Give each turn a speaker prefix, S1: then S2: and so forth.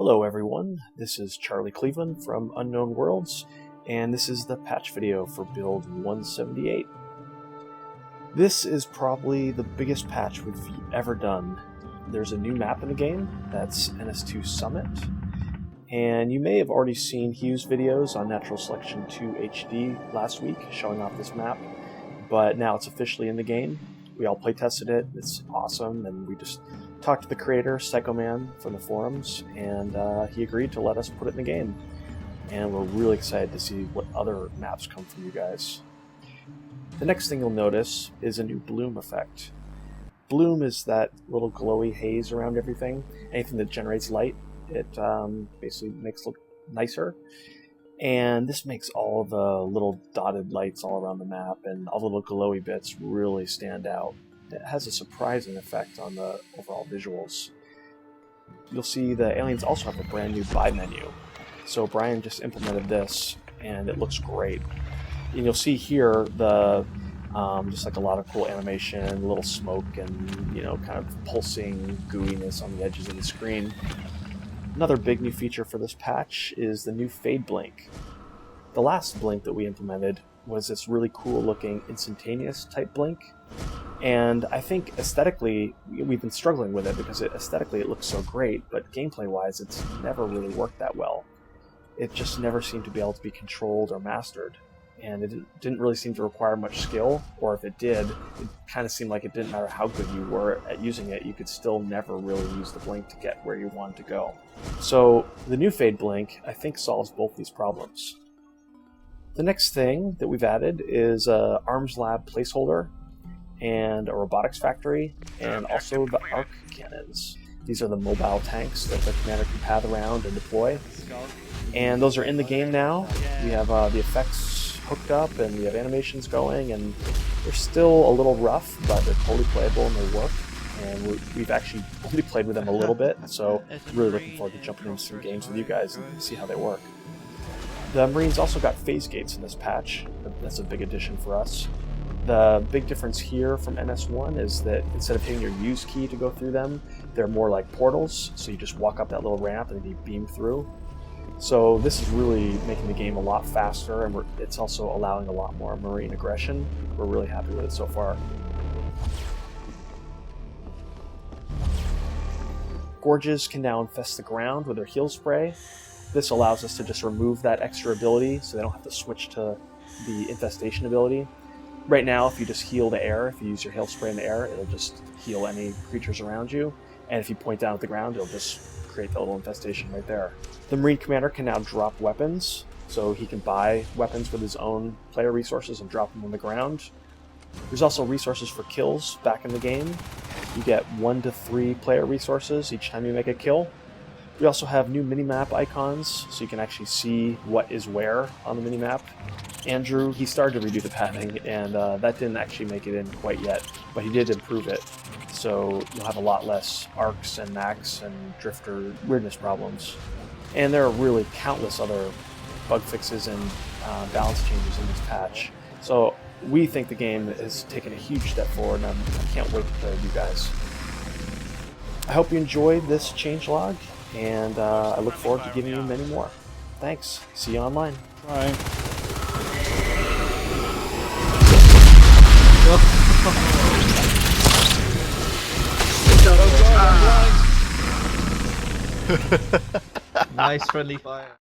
S1: Hello everyone, this is Charlie Cleveland from Unknown Worlds, and this is the patch video for Build 178. This is probably the biggest patch we've ever done. There's a new map in the game, that's NS2 Summit, and you may have already seen Hugh's videos on Natural Selection 2 HD last week showing off this map, but now it's officially in the game. We all playtested it, it's awesome, and we just talked to the creator, Psychoman, from the forums, and he agreed to let us put it in the game. And we're really excited to see what other maps come from you guys. The next thing you'll notice is a new bloom effect. Bloom is that little glowy haze around everything. Anything that generates light, it basically makes it look nicer. And this makes all the little dotted lights all around the map and all the little glowy bits really stand out. It has a surprising effect on the overall visuals. You'll see the aliens also have a brand new buy menu. So Brian just implemented this and it looks great. And you'll see here the just like a lot of cool animation, a little smoke and kind of pulsing gooiness on the edges of the screen. Another big new feature for this patch is the new fade blink. The last blink that we implemented was this really cool looking instantaneous type blink. And I think aesthetically, we've been struggling with it because aesthetically it looks so great, but gameplay-wise it's never really worked that well. It just never seemed to be able to be controlled or mastered. And it didn't really seem to require much skill, or if it did, it kind of seemed like it didn't matter how good you were at using it, you could still never really use the blink to get where you wanted to go. So the new fade blink, I think, solves both these problems. The next thing that we've added is an Arms Lab placeholder and a robotics factory, and also the arc cannons. These are the mobile tanks that the commander can path around and deploy. And those are in the game now. We have the effects hooked up and we have animations going, and they're still a little rough, but they're totally playable and they work. And we've actually only played with them a little bit, so really looking forward to jumping into some games with you guys and see how they work. The Marines also got phase gates in this patch. That's a big addition for us. The big difference here from NS1 is that instead of hitting your use key to go through them, they're more like portals, so you just walk up that little ramp and you beam through. So this is really making the game a lot faster, and it's also allowing a lot more Marine aggression. We're really happy with it so far. Gorges can now infest the ground with their heal spray. This allows us to just remove that extra ability so they don't have to switch to the Infestation ability. Right now, if you just heal the air, if you use your hail spray in the air, it'll just heal any creatures around you. And if you point down at the ground, it'll just create that little infestation right there. The Marine Commander can now drop weapons, so he can buy weapons with his own player resources and drop them on the ground. There's also resources for kills back in the game. You get 1 to 3 player resources each time you make a kill. We also have new minimap icons, so you can actually see what is where on the minimap. Andrew, he started to redo the pathing, and that didn't actually make it in quite yet, but he did improve it. So you'll have a lot less arcs and max and drifter weirdness problems. And there are really countless other bug fixes and balance changes in this patch. So we think the game has taken a huge step forward, and I can't wait to play with you guys. I hope you enjoyed this changelog, and I look forward to giving you many more. Thanks. See you online.
S2: Bye.
S3: Nice friendly fire.